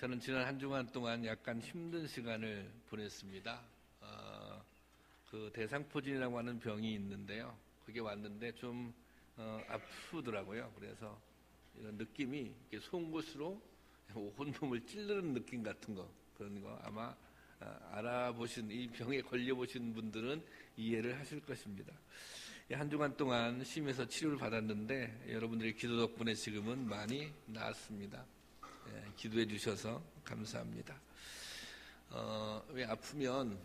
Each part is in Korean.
저는 지난 한 주간 동안 약간 힘든 시간을 보냈습니다. 그 대상포진이라고 하는 병이 있는데요. 그게 왔는데 좀 아프더라고요. 그래서 이런 느낌이 이렇게 송곳으로 온몸을 찌르는 느낌 같은 거, 그런 거 아마 알아보신, 이 병에 걸려보신 분들은 이해를 하실 것입니다. 한 주간 동안 심해서 치료를 받았는데 여러분들의 기도 덕분에 지금은 많이 나았습니다. 기도해 주셔서 감사합니다. 왜 아프면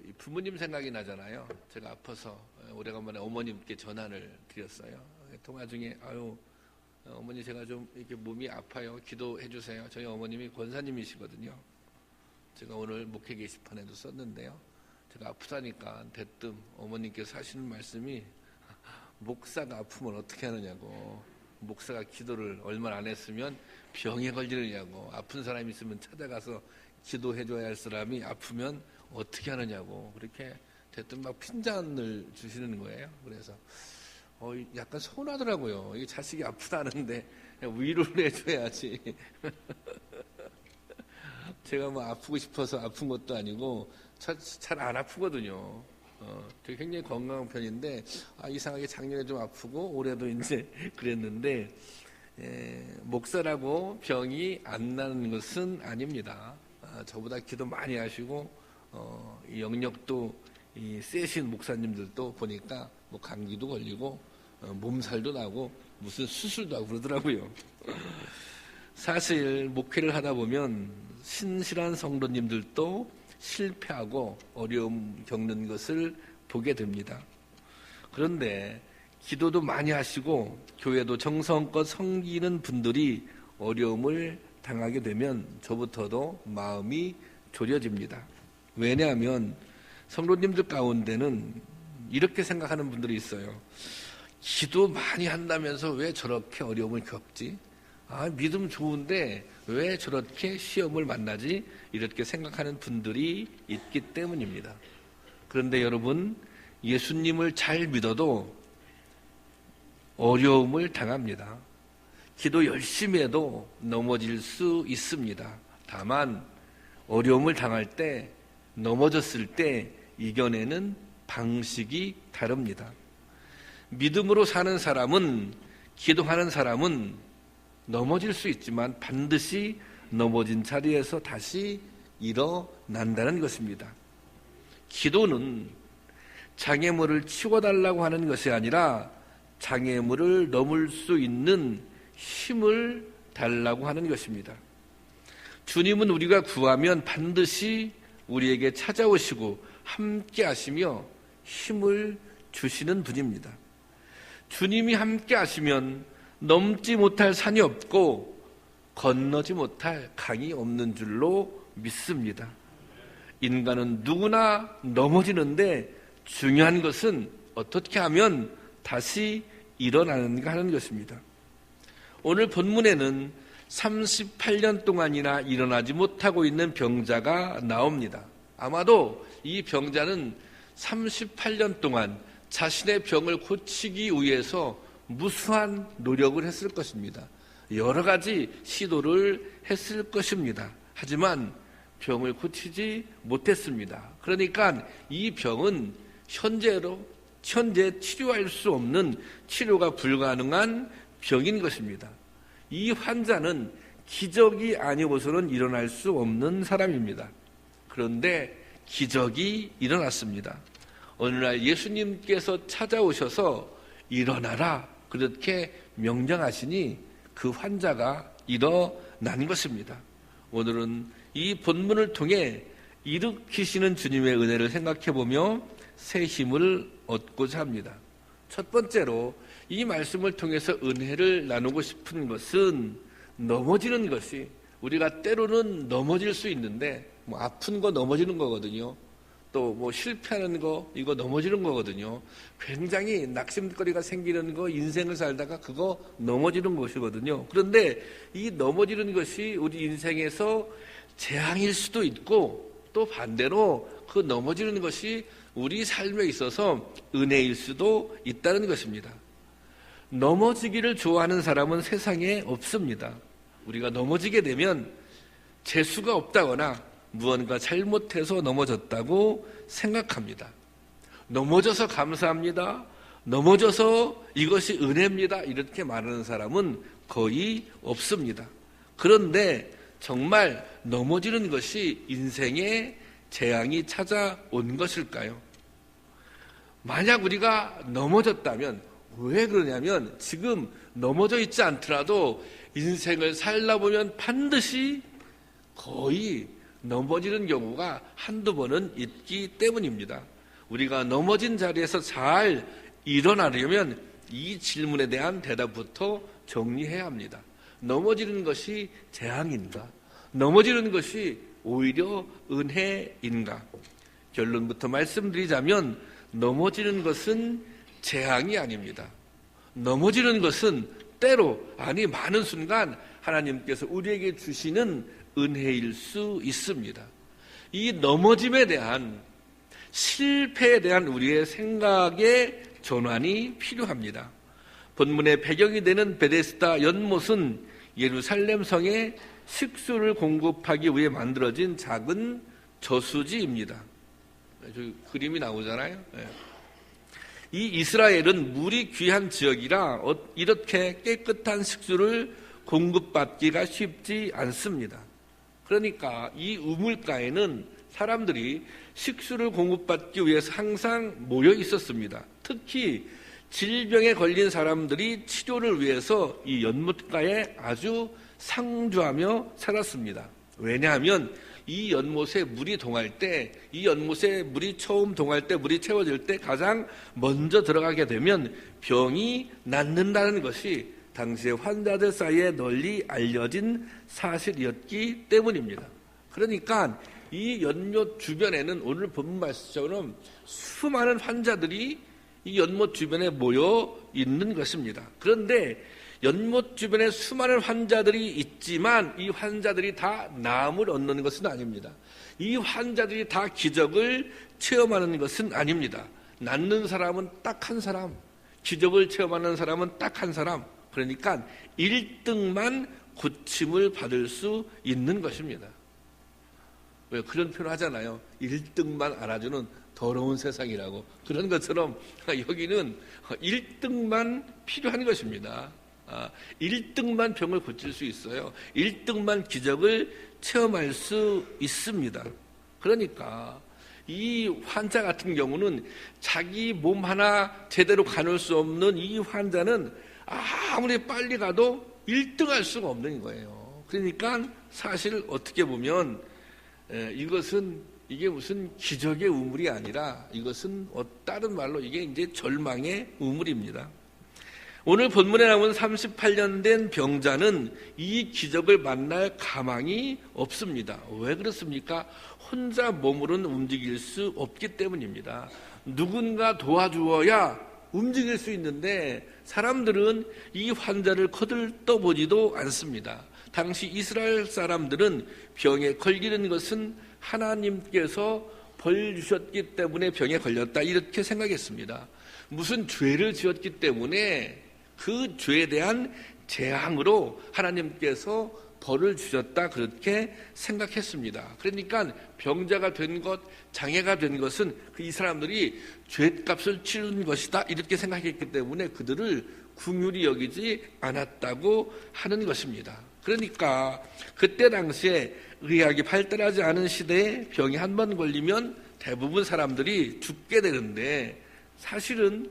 이 부모님 생각이 나잖아요. 제가 아파서 오래간만에 어머님께 전화를 드렸어요. 통화 중에 어머니 제가 좀 이렇게 몸이 아파요. 기도해 주세요. 저희 어머님이 권사님이시거든요. 제가 오늘 목회 게시판에도 썼는데요. 제가 아프다니까 대뜸 어머님께서 하시는 말씀이 목사가 아프면 어떻게 하느냐고, 목사가 기도를 얼마 안 했으면 병에 걸리느냐고, 아픈 사람이 있으면 찾아가서 기도해 줘야 할 사람이 아프면 어떻게 하느냐고, 그렇게 대뜸 막 핀잔을 주시는 거예요. 그래서 약간 서운하더라고요. 이 자식이 아프다는데 위로를 해줘야지. 제가 뭐 아프고 싶어서 아픈 것도 아니고 잘 안 아프거든요. 되게 굉장히 건강한 편인데 이상하게 작년에 좀 아프고 올해도 이제 그랬는데, 목사라고 병이 안 나는 것은 아닙니다. 저보다 기도 많이 하시고 이 영역도 세신 목사님들도 보니까 뭐 감기도 걸리고 몸살도 나고 무슨 수술도 하고 그러더라고요. 사실 목회를 하다 보면 신실한 성도님들도 실패하고 어려움 겪는 것을 보게 됩니다. 그런데 기도도 많이 하시고 교회도 정성껏 섬기는 분들이 어려움을 당하게 되면 저부터도 마음이 졸여집니다. 왜냐하면 성도님들 가운데는 이렇게 생각하는 분들이 있어요. 기도 많이 한다면서 왜 저렇게 어려움을 겪지? 믿음 좋은데 왜 저렇게 시험을 만나지? 이렇게 생각하는 분들이 있기 때문입니다. 그런데 여러분, 예수님을 잘 믿어도 어려움을 당합니다. 기도 열심히 해도 넘어질 수 있습니다. 다만 어려움을 당할 때, 넘어졌을 때 이겨내는 방식이 다릅니다. 믿음으로 사는 사람은, 기도하는 사람은 넘어질 수 있지만 반드시 넘어진 자리에서 다시 일어난다는 것입니다. 기도는 장애물을 치워달라고 하는 것이 아니라 장애물을 넘을 수 있는 힘을 달라고 하는 것입니다. 주님은 우리가 구하면 반드시 우리에게 찾아오시고 함께 하시며 힘을 주시는 분입니다. 주님이 함께 하시면 넘지 못할 산이 없고 건너지 못할 강이 없는 줄로 믿습니다. 인간은 누구나 넘어지는데 중요한 것은 어떻게 하면 다시 일어나는가 하는 것입니다. 오늘 본문에는 38년 동안이나 일어나지 못하고 있는 병자가 나옵니다. 아마도 이 병자는 38년 동안 자신의 병을 고치기 위해서 무수한 노력을 했을 것입니다. 여러 가지 시도를 했을 것입니다. 하지만 병을 고치지 못했습니다. 그러니까 이 병은 현재 치료할 수 없는, 치료가 불가능한 병인 것입니다. 이 환자는 기적이 아니고서는 일어날 수 없는 사람입니다. 그런데 기적이 일어났습니다. 어느 날 예수님께서 찾아오셔서 일어나라 그렇게 명령하시니 그 환자가 일어난 것입니다. 오늘은 이 본문을 통해 일으키시는 주님의 은혜를 생각해보며 새 힘을 얻고자 합니다. 첫 번째로 이 말씀을 통해서 은혜를 나누고 싶은 것은 넘어지는 것이, 우리가 때로는 넘어질 수 있는데 아픈 거 넘어지는 거거든요. 또 실패하는 거, 이거 넘어지는 거거든요. 굉장히 낙심거리가 생기는 거, 인생을 살다가 그거 넘어지는 것이거든요. 그런데 이 넘어지는 것이 우리 인생에서 재앙일 수도 있고, 또 반대로 그 넘어지는 것이 우리 삶에 있어서 은혜일 수도 있다는 것입니다. 넘어지기를 좋아하는 사람은 세상에 없습니다. 우리가 넘어지게 되면 재수가 없다거나 무언가 잘못해서 넘어졌다고 생각합니다. 넘어져서 감사합니다. 넘어져서 이것이 은혜입니다. 이렇게 말하는 사람은 거의 없습니다. 그런데 정말 넘어지는 것이 인생의 재앙이 찾아온 것일까요? 만약 우리가 넘어졌다면 왜 그러냐면 지금 넘어져 있지 않더라도 인생을 살다 보면 반드시 거의 넘어지는 경우가 한두 번은 있기 때문입니다. 우리가 넘어진 자리에서 잘 일어나려면 이 질문에 대한 대답부터 정리해야 합니다. 넘어지는 것이 재앙인가? 넘어지는 것이 오히려 은혜인가? 결론부터 말씀드리자면 넘어지는 것은 재앙이 아닙니다. 넘어지는 것은 때로, 아니 많은 순간 하나님께서 우리에게 주시는 은혜일 수 있습니다. 이 넘어짐에 대한, 실패에 대한 우리의 생각의 전환이 필요합니다. 본문의 배경이 되는 베데스다 연못은 예루살렘 성에 식수를 공급하기 위해 만들어진 작은 저수지입니다. 저기 그림이 나오잖아요. 이 이스라엘은 물이 귀한 지역이라 이렇게 깨끗한 식수를 공급받기가 쉽지 않습니다. 그러니까 이 우물가에는 사람들이 식수를 공급받기 위해서 항상 모여 있었습니다. 특히 질병에 걸린 사람들이 치료를 위해서 이 연못가에 아주 상주하며 살았습니다. 왜냐하면 이 연못에 물이 동할 때, 이 연못에 물이 처음 동할 때, 물이 채워질 때 가장 먼저 들어가게 되면 병이 낫는다는 것이 당시의 환자들 사이에 널리 알려진 사실이었기 때문입니다. 그러니까 이 연못 주변에는 오늘 본문 말씀처럼 수많은 환자들이 이 연못 주변에 모여 있는 것입니다. 그런데 연못 주변에 수많은 환자들이 있지만 이 환자들이 다 나음을 얻는 것은 아닙니다. 이 환자들이 다 기적을 체험하는 것은 아닙니다. 낫는 사람은 딱 한 사람, 기적을 체험하는 사람은 딱 한 사람. 그러니까 1등만 고침을 받을 수 있는 것입니다. 왜 그런 표현 하잖아요. 1등만 알아주는 더러운 세상이라고. 그런 것처럼 여기는 1등만 필요한 것입니다. 1등만 병을 고칠 수 있어요. 1등만 기적을 체험할 수 있습니다. 그러니까 이 환자 같은 경우는 자기 몸 하나 제대로 가눌 수 없는 이 환자는 아무리 빨리 가도 1등할 수가 없는 거예요. 그러니까 사실 어떻게 보면 이게 무슨 기적의 우물이 아니라 이것은 다른 말로 이게 이제 절망의 우물입니다. 오늘 본문에 나온 38년 된 병자는 이 기적을 만날 가망이 없습니다. 왜 그렇습니까? 혼자 몸으로는 움직일 수 없기 때문입니다. 누군가 도와주어야 움직일 수 있는데 사람들은 이 환자를 거들떠보지도 않습니다. 당시 이스라엘 사람들은 병에 걸리는 것은 하나님께서 벌 주셨기 때문에 병에 걸렸다 이렇게 생각했습니다. 무슨 죄를 지었기 때문에 그 죄에 대한 재앙으로 하나님께서 벌을 주셨다 그렇게 생각했습니다. 그러니까 병자가 된 것, 장애가 된 것은 이 사람들이 죄값을 치른 것이다 이렇게 생각했기 때문에 그들을 긍휼히 여기지 않았다고 하는 것입니다. 그러니까 그때 당시에 의학이 발달하지 않은 시대에 병이 한 번 걸리면 대부분 사람들이 죽게 되는데 사실은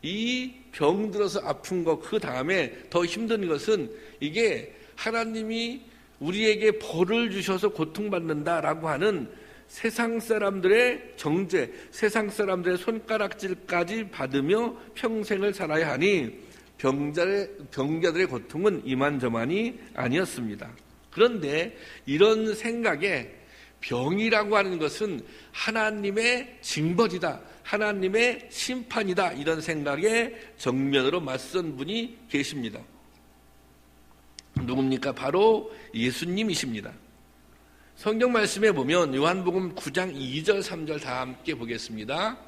이 병 들어서 아픈 것 그 다음에 더 힘든 것은 이게 하나님이 우리에게 벌을 주셔서 고통받는다라고 하는 세상 사람들의 정죄, 세상 사람들의 손가락질까지 받으며 평생을 살아야 하니 병자들의 고통은 이만저만이 아니었습니다. 그런데 이런 생각에 병이라고 하는 것은 하나님의 징벌이다, 하나님의 심판이다 이런 생각에 정면으로 맞선 분이 계십니다. 누굽니까? 바로 예수님이십니다. 성경 말씀에 보면 요한복음 9장 2절 3절 다 함께 보겠습니다.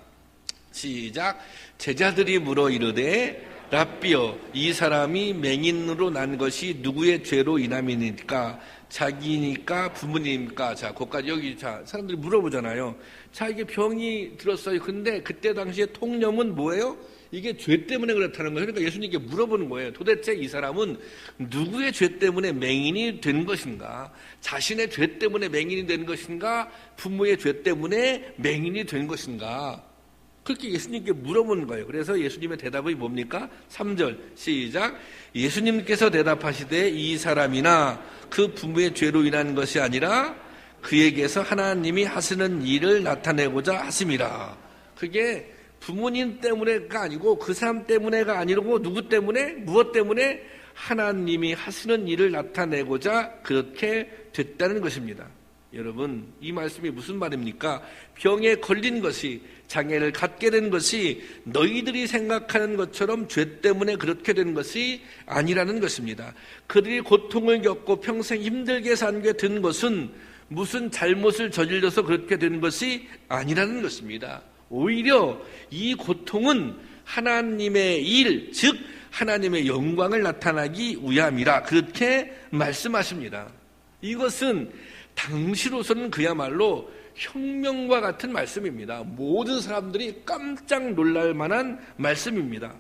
시작. 제자들이 물어 이르되 랍비여, 이 사람이 맹인으로 난 것이 누구의 죄로 인함이니까? 자기니까 부모님입니까? 자, 거기까지 여기 사람들이 물어보잖아요. 자, 이게 병이 들었어요. 근데 그때 당시에 통념은 뭐예요? 이게 죄 때문에 그렇다는 거예요. 그러니까 예수님께 물어보는 거예요. 도대체 이 사람은 누구의 죄 때문에 맹인이 된 것인가? 자신의 죄 때문에 맹인이 된 것인가? 부모의 죄 때문에 맹인이 된 것인가? 그렇게 예수님께 물어보는 거예요. 그래서 예수님의 대답이 뭡니까? 3절 시작. 예수님께서 대답하시되 이 사람이나 그 부모의 죄로 인한 것이 아니라 그에게서 하나님이 하시는 일을 나타내고자 하심이라. 그게 부모님 때문에가 아니고 그 사람 때문에가 아니고 누구 때문에? 무엇 때문에? 하나님이 하시는 일을 나타내고자 그렇게 됐다는 것입니다. 여러분, 이 말씀이 무슨 말입니까? 병에 걸린 것이, 장애를 갖게 된 것이 너희들이 생각하는 것처럼 죄 때문에 그렇게 된 것이 아니라는 것입니다. 그들이 고통을 겪고 평생 힘들게 살게 된 것은 무슨 잘못을 저질러서 그렇게 된 것이 아니라는 것입니다. 오히려 이 고통은 하나님의 일, 즉 하나님의 영광을 나타나기 위함이라 그렇게 말씀하십니다. 이것은 당시로서는 그야말로 혁명과 같은 말씀입니다. 모든 사람들이 깜짝 놀랄 만한 말씀입니다.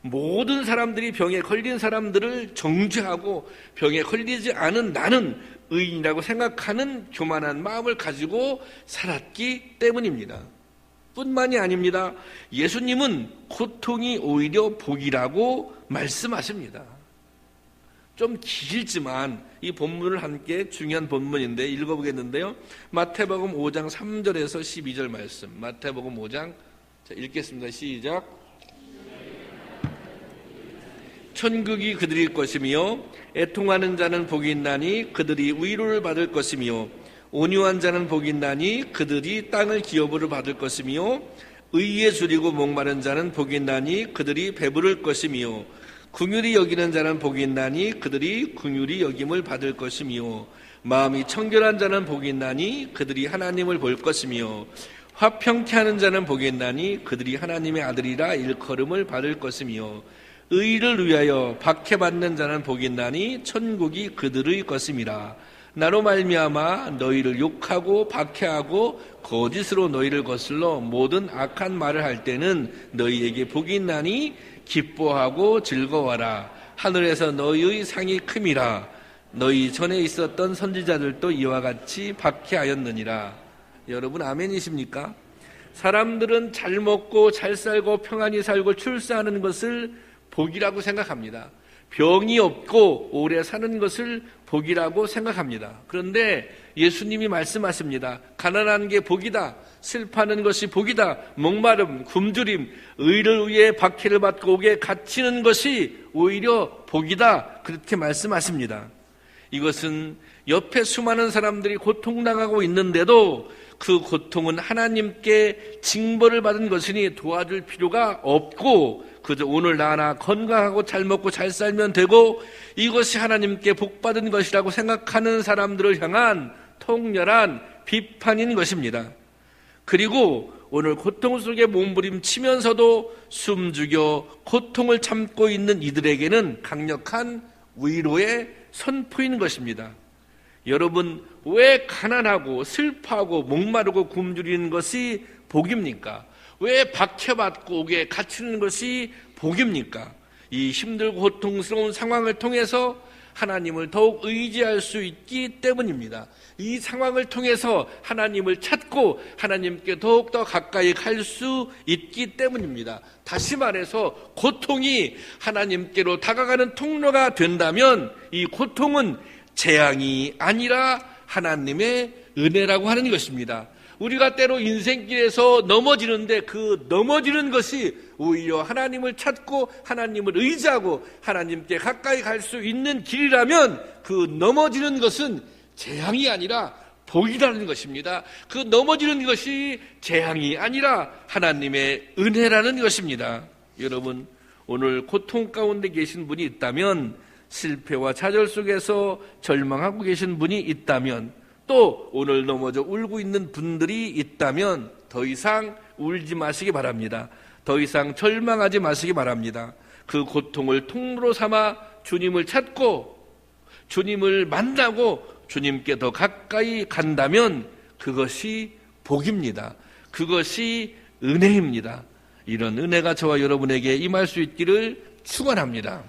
모든 사람들이 병에 걸린 사람들을 정죄하고 병에 걸리지 않은 나는 의인이라고 생각하는 교만한 마음을 가지고 살았기 때문입니다. 뿐만이 아닙니다. 예수님은 고통이 오히려 복이라고 말씀하십니다. 좀 길지만 이 본문을 함께 중요한 본문인데 읽어보겠는데요. 마태복음 5장 3절에서 12절 말씀. 마태복음 5장 읽겠습니다. 시작. 천국이 그들일 것이며 애통하는 자는 복이 있나니 그들이 위로를 받을 것이며 온유한 자는 복이 있나니 그들이 땅을 기업으로 받을 것이며 의에 줄이고 목마른 자는 복이 있나니 그들이 배부를 것이며 긍휼히 여기는 자는 복이 있나니 그들이 긍휼히 여김을 받을 것이며 마음이 청결한 자는 복이 있나니 그들이 하나님을 볼 것이며 화평케 하는 자는 복이 있나니 그들이 하나님의 아들이라 일컬음을 받을 것이며 의를 위하여 박해받는 자는 복이 있나니 천국이 그들의 것임이라. 나로 말미암아 너희를 욕하고 박해하고 거짓으로 너희를 거슬러 모든 악한 말을 할 때는 너희에게 복이 있나니 기뻐하고 즐거워라. 하늘에서 너희의 상이 큼이라. 너희 전에 있었던 선지자들도 이와 같이 박해하였느니라. 여러분 아멘이십니까? 사람들은 잘 먹고 잘 살고 평안히 살고 출세하는 것을 복이라고 생각합니다. 병이 없고 오래 사는 것을 복이라고 생각합니다. 그런데 예수님이 말씀하십니다. 가난한 게 복이다. 슬퍼하는 것이 복이다. 목마름, 굶주림, 의를 위해 박해를 받고 옥에 갇히는 것이 오히려 복이다. 그렇게 말씀하십니다. 이것은 옆에 수많은 사람들이 고통당하고 있는데도 그 고통은 하나님께 징벌을 받은 것이니 도와줄 필요가 없고 그저 오늘 나 건강하고 잘 먹고 잘 살면 되고 이것이 하나님께 복받은 것이라고 생각하는 사람들을 향한 통렬한 비판인 것입니다. 그리고 오늘 고통 속에 몸부림치면서도 숨죽여 고통을 참고 있는 이들에게는 강력한 위로의 선포인 것입니다. 여러분, 왜 가난하고 슬퍼하고 목마르고 굶주리는 것이 복입니까? 왜 박해받고 옥에 갇히는 것이 복입니까? 이 힘들고 고통스러운 상황을 통해서 하나님을 더욱 의지할 수 있기 때문입니다. 이 상황을 통해서 하나님을 찾고 하나님께 더욱더 가까이 갈 수 있기 때문입니다. 다시 말해서 고통이 하나님께로 다가가는 통로가 된다면 이 고통은 재앙이 아니라 하나님의 은혜라고 하는 것입니다. 우리가 때로 인생길에서 넘어지는데 그 넘어지는 것이 오히려 하나님을 찾고 하나님을 의지하고 하나님께 가까이 갈 수 있는 길이라면 그 넘어지는 것은 재앙이 아니라 복이라는 것입니다. 그 넘어지는 것이 재앙이 아니라 하나님의 은혜라는 것입니다. 여러분, 오늘 고통 가운데 계신 분이 있다면, 실패와 좌절 속에서 절망하고 계신 분이 있다면, 또 오늘 넘어져 울고 있는 분들이 있다면 더 이상 울지 마시기 바랍니다. 더 이상 절망하지 마시기 바랍니다. 그 고통을 통로로 삼아 주님을 찾고 주님을 만나고 주님께 더 가까이 간다면 그것이 복입니다. 그것이 은혜입니다. 이런 은혜가 저와 여러분에게 임할 수 있기를 축원합니다.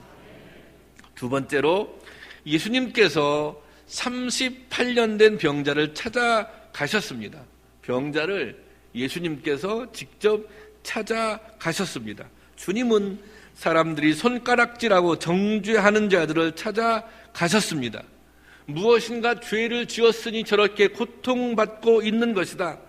두 번째로 예수님께서 38년 된 병자를 찾아가셨습니다. 병자를 예수님께서 직접 찾아가셨습니다. 주님은 사람들이 손가락질하고 정죄하는 자들을 찾아가셨습니다. 무엇인가 죄를 지었으니 저렇게 고통받고 있는 것이다.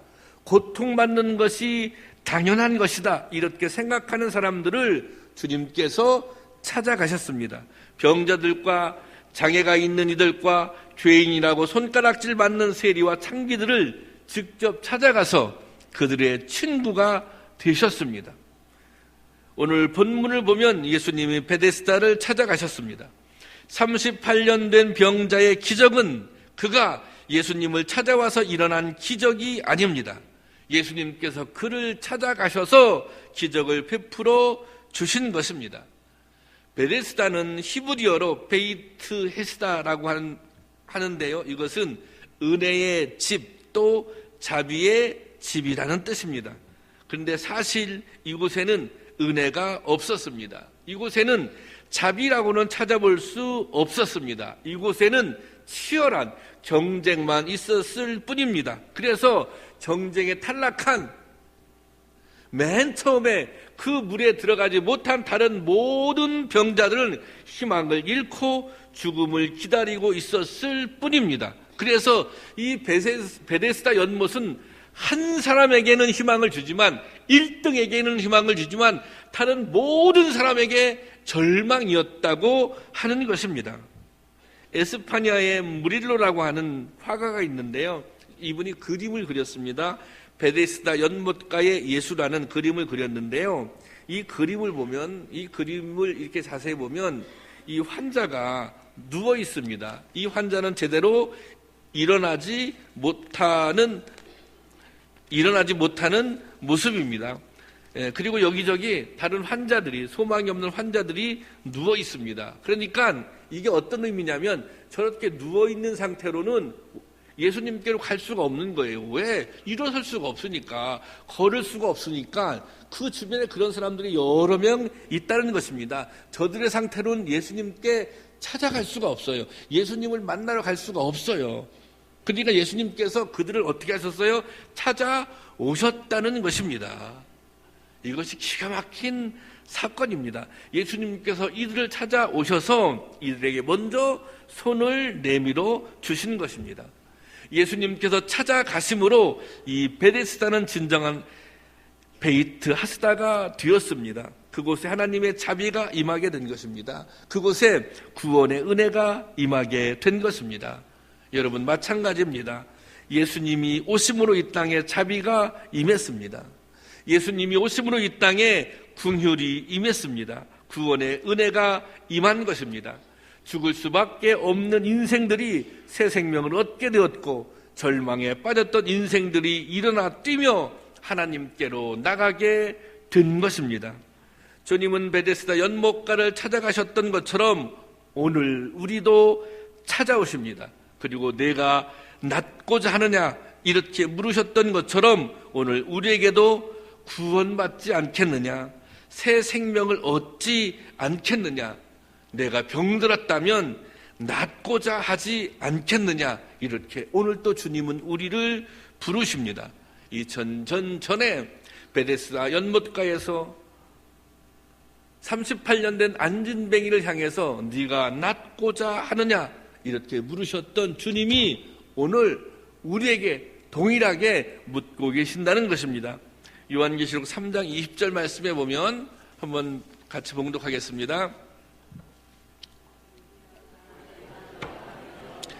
고통받는 것이 당연한 것이다. 이렇게 생각하는 사람들을 주님께서 찾아가셨습니다. 병자들과 장애가 있는 이들과 죄인이라고 손가락질 받는 세리와 창기들을 직접 찾아가서 그들의 친구가 되셨습니다. 오늘 본문을 보면 예수님이 베데스다를 찾아가셨습니다. 38년 된 병자의 기적은 그가 예수님을 찾아와서 일어난 기적이 아닙니다. 예수님께서 그를 찾아가셔서 기적을 베풀어 주신 것입니다. 베데스다는 히브리어로 베이트 헤스다라고 하는데요. 이것은 은혜의 집, 또 자비의 집이라는 뜻입니다. 그런데 사실 이곳에는 은혜가 없었습니다. 이곳에는 자비라고는 찾아볼 수 없었습니다. 이곳에는 치열한 경쟁만 있었을 뿐입니다. 그래서 경쟁에 탈락한 맨 처음에 그 물에 들어가지 못한 다른 모든 병자들은 희망을 잃고 죽음을 기다리고 있었을 뿐입니다. 그래서 이 베데스다 연못은 한 사람에게는 희망을 주지만 1등에게는 희망을 주지만 다른 모든 사람에게 절망이었다고 하는 것입니다. 에스파냐의 무릴로라고 하는 화가가 있는데요. 이분이 그림을 그렸습니다. 베데스다 연못가의 예수라는 그림을 그렸는데요. 이 그림을 보면, 이 그림을 이렇게 자세히 보면 이 환자가 누워 있습니다. 이 환자는 제대로 일어나지 못하는 모습입니다. 그리고 여기저기 다른 환자들이, 소망이 없는 환자들이 누워 있습니다. 그러니까 이게 어떤 의미냐면 저렇게 누워 있는 상태로는 예수님께로 갈 수가 없는 거예요. 왜? 일어설 수가 없으니까, 걸을 수가 없으니까. 그 주변에 그런 사람들이 여러 명 있다는 것입니다. 저들의 상태로는 예수님께 찾아갈 수가 없어요. 예수님을 만나러 갈 수가 없어요. 그러니까 예수님께서 그들을 어떻게 하셨어요? 찾아오셨다는 것입니다. 이것이 기가 막힌 사건입니다. 예수님께서 이들을 찾아오셔서 이들에게 먼저 손을 내밀어 주신 것입니다. 예수님께서 찾아가심으로 이 베데스다는 진정한 베이트 하스다가 되었습니다. 그곳에 하나님의 자비가 임하게 된 것입니다. 그곳에 구원의 은혜가 임하게 된 것입니다. 여러분, 마찬가지입니다. 예수님이 오심으로 이 땅에 자비가 임했습니다. 예수님이 오심으로 이 땅에 긍휼이 임했습니다. 구원의 은혜가 임한 것입니다. 죽을 수밖에 없는 인생들이 새 생명을 얻게 되었고, 절망에 빠졌던 인생들이 일어나 뛰며 하나님께로 나가게 된 것입니다. 주님은 베데스다 연못가를 찾아가셨던 것처럼 오늘 우리도 찾아오십니다. 그리고 내가 낫고자 하느냐 이렇게 물으셨던 것처럼 오늘 우리에게도 구원받지 않겠느냐, 새 생명을 얻지 않겠느냐, 내가 병들었다면 낫고자 하지 않겠느냐, 이렇게 오늘 또 주님은 우리를 부르십니다. 2000년 전에 베데스다 연못가에서 38년 된 안진뱅이를 향해서 네가 낫고자 하느냐 이렇게 물으셨던 주님이 오늘 우리에게 동일하게 묻고 계신다는 것입니다. 요한계시록 3장 20절 말씀에 보면 한번 같이 봉독하겠습니다.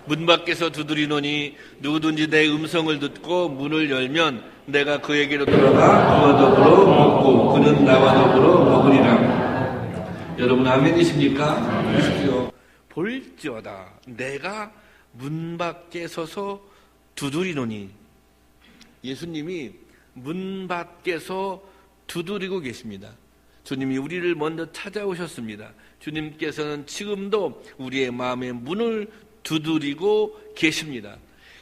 문 밖에서 두드리노니 누구든지 내 음성을 듣고 문을 열면 내가 그에게로 들어가 그와 더불어 먹고 그는 나와 더불어 먹으리라. 여러분 아멘이십니까? 보십시오. 볼지어다 내가 문 밖에 서서 두드리노니, 예수님이 문 밖에서 두드리고 계십니다. 주님이 우리를 먼저 찾아오셨습니다. 주님께서는 지금도 우리의 마음의 문을 두드리고 계십니다.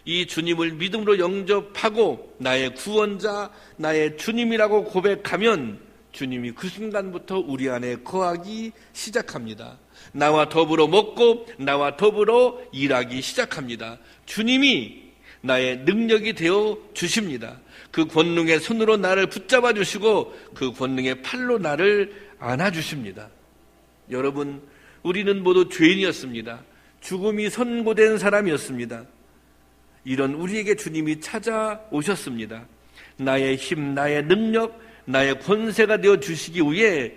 이 주님을 믿음으로 영접하고 나의 구원자, 나의 주님이라고 고백하면 주님이 그 순간부터 우리 안에 거하기 시작합니다. 나와 더불어 먹고 나와 더불어 일하기 시작합니다. 주님이 나의 능력이 되어 주십니다. 그 권능의 손으로 나를 붙잡아 주시고 그 권능의 팔로 나를 안아주십니다. 여러분, 우리는 모두 죄인이었습니다. 죽음이 선고된 사람이었습니다. 이런 우리에게 주님이 찾아오셨습니다. 나의 힘, 나의 능력, 나의 권세가 되어 주시기 위해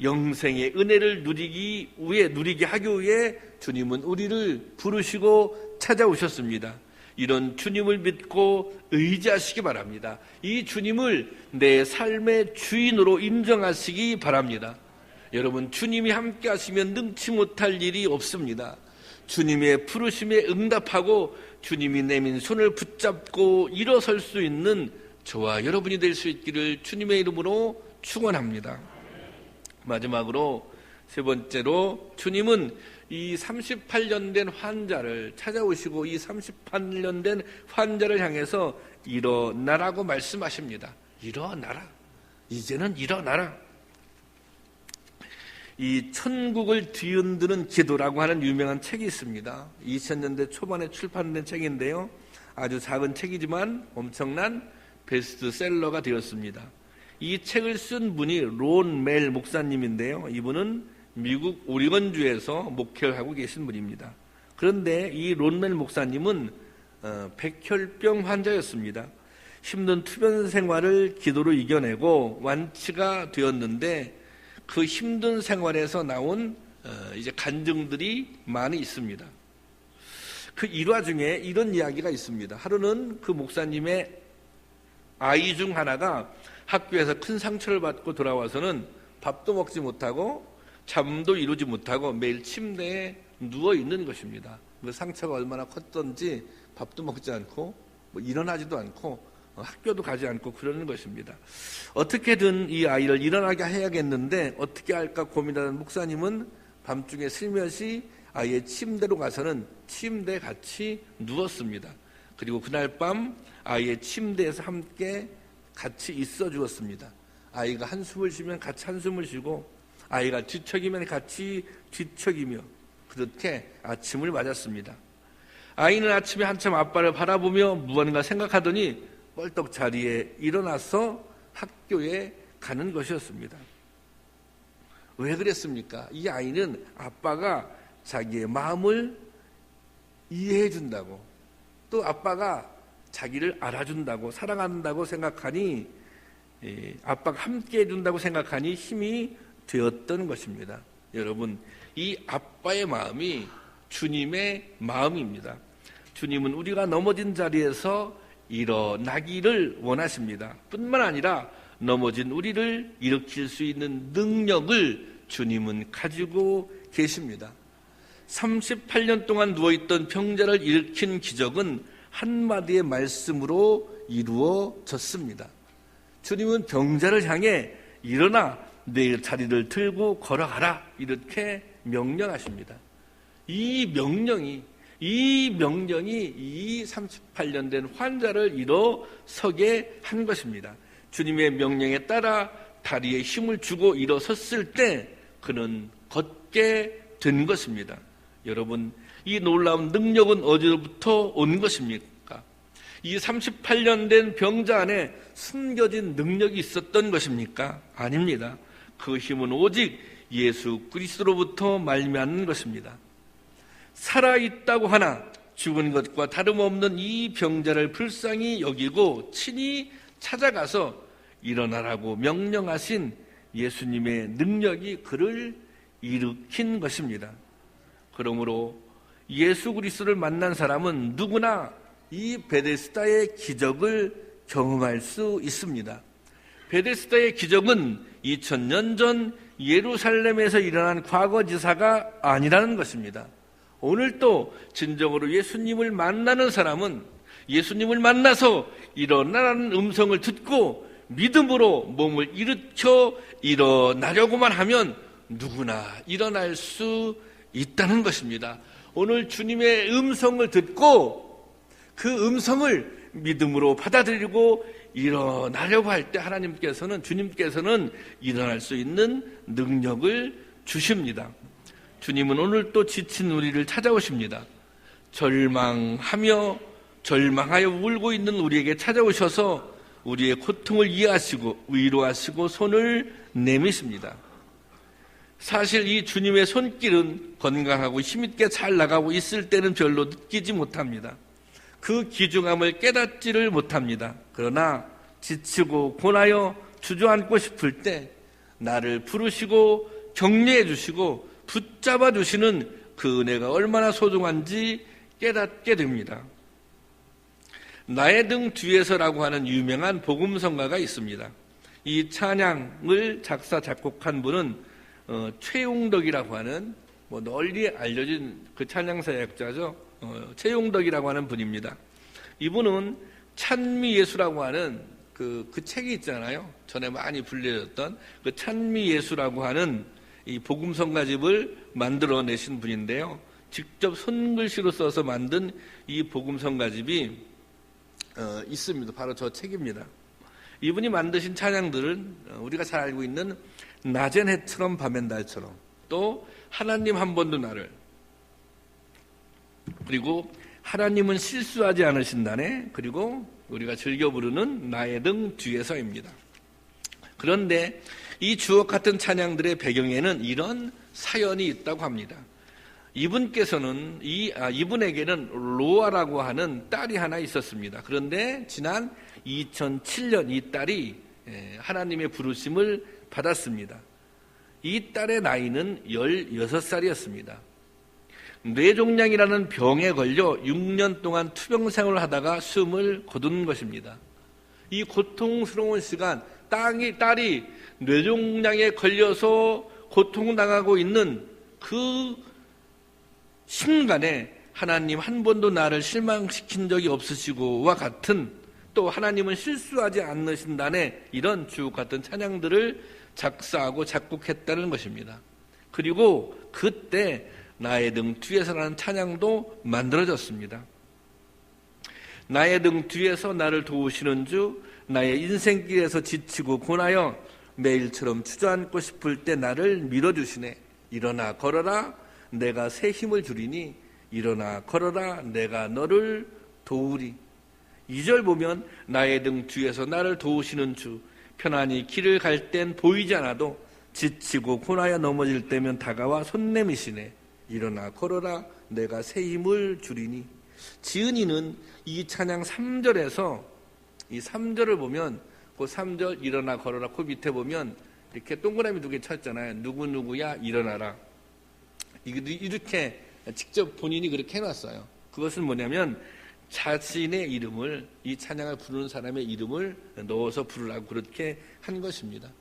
영생의 은혜를 누리게 하기 위해 주님은 우리를 부르시고 찾아오셨습니다. 이런 주님을 믿고 의지하시기 바랍니다. 이 주님을 내 삶의 주인으로 인정하시기 바랍니다. 여러분, 주님이 함께 하시면 능치 못할 일이 없습니다. 주님의 부르심에 응답하고 주님이 내민 손을 붙잡고 일어설 수 있는 저와 여러분이 될 수 있기를 주님의 이름으로 축원합니다. 마지막으로 세 번째로, 주님은 이 38년 된 환자를 찾아오시고 이 38년 된 환자를 향해서 일어나라고 말씀하십니다. 일어나라. 이제는 일어나라. 이 천국을 뒤흔드는 기도라고 하는 유명한 책이 있습니다. 2000년대 초반에 출판된 책인데요. 아주 작은 책이지만 엄청난 베스트셀러가 되었습니다. 이 책을 쓴 분이 론 멜 목사님인데요. 이분은 미국 오리건주에서 목회를 하고 계신 분입니다. 그런데 이 론 멜 목사님은 백혈병 환자였습니다. 힘든 투병 생활을 기도로 이겨내고 완치가 되었는데 그 힘든 생활에서 나온 이제 간증들이 많이 있습니다. 그 일화 중에 이런 이야기가 있습니다. 하루는 그 목사님의 아이 중 하나가 학교에서 큰 상처를 받고 돌아와서는 밥도 먹지 못하고 잠도 이루지 못하고 매일 침대에 누워 있는 것입니다. 그 상처가 얼마나 컸던지 밥도 먹지 않고 일어나지도 않고 학교도 가지 않고 그러는 것입니다. 어떻게든 이 아이를 일어나게 해야겠는데 어떻게 할까 고민하는 목사님은 밤중에 슬며시 아이의 침대로 가서는 침대에 같이 누웠습니다. 그리고 그날 밤 아이의 침대에서 함께 같이 있어 주었습니다. 아이가 한숨을 쉬면 같이 한숨을 쉬고 아이가 뒤척이면 같이 뒤척이며 그렇게 아침을 맞았습니다. 아이는 아침에 한참 아빠를 바라보며 무언가 생각하더니 뻘떡 자리에 일어나서 학교에 가는 것이었습니다. 왜 그랬습니까? 이 아이는 아빠가 자기의 마음을 이해해 준다고, 또 아빠가 자기를 알아준다고, 사랑한다고 생각하니, 아빠가 함께 해준다고 생각하니 힘이 되었던 것입니다. 여러분, 이 아빠의 마음이 주님의 마음입니다. 주님은 우리가 넘어진 자리에서 일어나기를 원하십니다. 뿐만 아니라 넘어진 우리를 일으킬 수 있는 능력을 주님은 가지고 계십니다. 38년 동안 누워있던 병자를 일으킨 기적은 한마디의 말씀으로 이루어졌습니다. 주님은 병자를 향해 일어나 내 자리를 들고 걸어가라 이렇게 명령하십니다. 이 명령이 이 38년 된 환자를 일어서게 한 것입니다. 주님의 명령에 따라 다리에 힘을 주고 일어섰을 때 그는 걷게 된 것입니다. 여러분, 이 놀라운 능력은 어디로부터 온 것입니까? 이 38년 된 병자 안에 숨겨진 능력이 있었던 것입니까? 아닙니다. 그 힘은 오직 예수 그리스도로부터 말미암는 것입니다. 살아있다고 하나 죽은 것과 다름없는 이 병자를 불쌍히 여기고 친히 찾아가서 일어나라고 명령하신 예수님의 능력이 그를 일으킨 것입니다. 그러므로 예수 그리스도를 만난 사람은 누구나 이 베데스다의 기적을 경험할 수 있습니다. 베데스다의 기적은 2000년 전 예루살렘에서 일어난 과거지사가 아니라는 것입니다. 오늘도 진정으로 예수님을 만나는 사람은 예수님을 만나서 일어나라는 음성을 듣고 믿음으로 몸을 일으켜 일어나려고만 하면 누구나 일어날 수 있다는 것입니다. 오늘 주님의 음성을 듣고 그 음성을 믿음으로 받아들이고 일어나려고 할 때 주님께서는 일어날 수 있는 능력을 주십니다. 주님은 오늘 또 지친 우리를 찾아오십니다. 절망하여 울고 있는 우리에게 찾아오셔서 우리의 고통을 이해하시고 위로하시고 손을 내미십니다. 사실 이 주님의 손길은 건강하고 힘있게 잘 나가고 있을 때는 별로 느끼지 못합니다. 그 귀중함을 깨닫지를 못합니다. 그러나 지치고 고나여 주저앉고 싶을 때 나를 부르시고 격려해 주시고 붙잡아 주시는 그 은혜가 얼마나 소중한지 깨닫게 됩니다. 나의 등 뒤에서라고 하는 유명한 복음성가가 있습니다. 이 찬양을 작사 작곡한 분은 최용덕이라고 하는 널리 알려진 그 찬양사역자죠. 최용덕이라고 하는 분입니다. 이분은 찬미예수라고 하는 그 책이 있잖아요. 전에 많이 불려졌던 그 찬미예수라고 하는 이 복음성가집을 만들어내신 분인데요. 직접 손글씨로 써서 만든 이 복음성가집이 있습니다. 바로 저 책입니다. 이분이 만드신 찬양들은 우리가 잘 알고 있는 낮엔 해처럼 밤엔 달처럼, 또 하나님 한 번도 나를, 그리고 하나님은 실수하지 않으신다네, 그리고 우리가 즐겨 부르는 나의 등 뒤에서입니다. 그런데 이 주옥 같은 찬양들의 배경에는 이런 사연이 있다고 합니다. 이분에게는 로아라고 하는 딸이 하나 있었습니다. 그런데 지난 2007년 이 딸이 하나님의 부르심을 받았습니다. 이 딸의 나이는 16살이었습니다. 뇌종양이라는 병에 걸려 6년 동안 투병생활을 하다가 숨을 거둔 것입니다. 이 고통스러운 시간, 딸이 뇌종양에 걸려서 고통당하고 있는 그 순간에 하나님 한 번도 나를 실망시킨 적이 없으시고와 같은, 또 하나님은 실수하지 않으신다네, 이런 주옥 같은 찬양들을 작사하고 작곡했다는 것입니다. 그리고 그때 나의 등 뒤에서라는 찬양도 만들어졌습니다. 나의 등 뒤에서 나를 도우시는 주, 나의 인생길에서 지치고 고나여 매일처럼 주저앉고 싶을 때 나를 밀어주시네. 일어나 걸어라, 내가 새 힘을 주리니. 일어나 걸어라, 내가 너를 도우리. 2절 보면 나의 등 뒤에서 나를 도우시는 주, 편안히 길을 갈 땐 보이지 않아도 지치고 고나여 넘어질 때면 다가와 손 내미시네. 일어나 걸어라, 내가 새 힘을 주리니. 지은이는 이 찬양 3절에서 이 3절을 보면 그 3절 일어나 걸어라 그 밑에 보면 이렇게 동그라미 2개 쳤잖아요. 누구누구야 일어나라. 이렇게 직접 본인이 그렇게 해놨어요. 그것은 뭐냐면 자신의 이름을, 이 찬양을 부르는 사람의 이름을 넣어서 부르라고 그렇게 한 것입니다.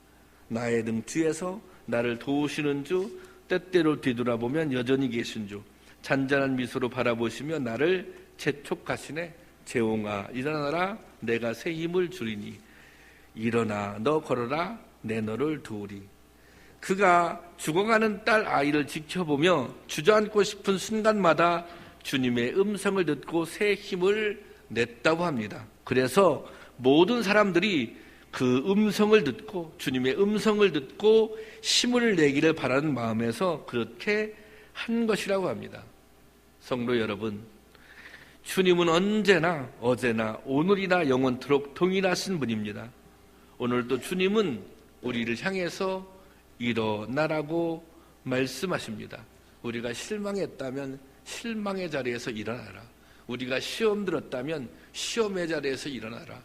나의 등 뒤에서 나를 도우시는 주, 때때로 뒤돌아보면 여전히 계신 주, 잔잔한 미소로 바라보시며 나를 재촉하시네. 재홍아 일어나라, 내가 새 힘을 주리니. 일어나 너 걸어라, 내 너를 도우리. 그가 죽어가는 딸 아이를 지켜보며 주저앉고 싶은 순간마다 주님의 음성을 듣고 새 힘을 냈다고 합니다. 그래서 모든 사람들이 그 음성을 듣고, 주님의 음성을 듣고 힘을 내기를 바라는 마음에서 그렇게 한 것이라고 합니다. 성도 여러분, 주님은 언제나 어제나 오늘이나 영원토록 동일하신 분입니다. 오늘도 주님은 우리를 향해서 일어나라고 말씀하십니다. 우리가 실망했다면 실망의 자리에서 일어나라. 우리가 시험 들었다면 시험의 자리에서 일어나라.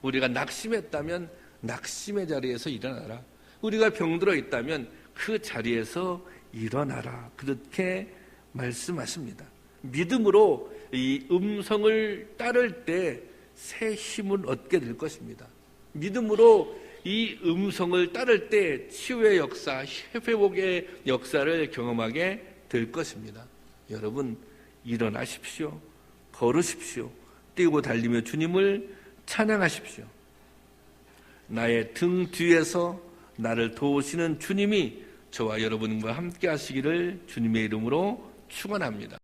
우리가 낙심했다면 낙심의 자리에서 일어나라. 우리가 병들어 있다면 그 자리에서 일어나라. 그렇게 말씀하십니다. 믿음으로 이 음성을 따를 때 새 힘을 얻게 될 것입니다. 믿음으로 이 음성을 따를 때 치유의 역사, 회복의 역사를 경험하게 될 것입니다. 여러분, 일어나십시오. 걸으십시오. 뛰고 달리며 주님을 찬양하십시오. 나의 등 뒤에서 나를 도우시는 주님이 저와 여러분과 함께 하시기를 주님의 이름으로 축원합니다.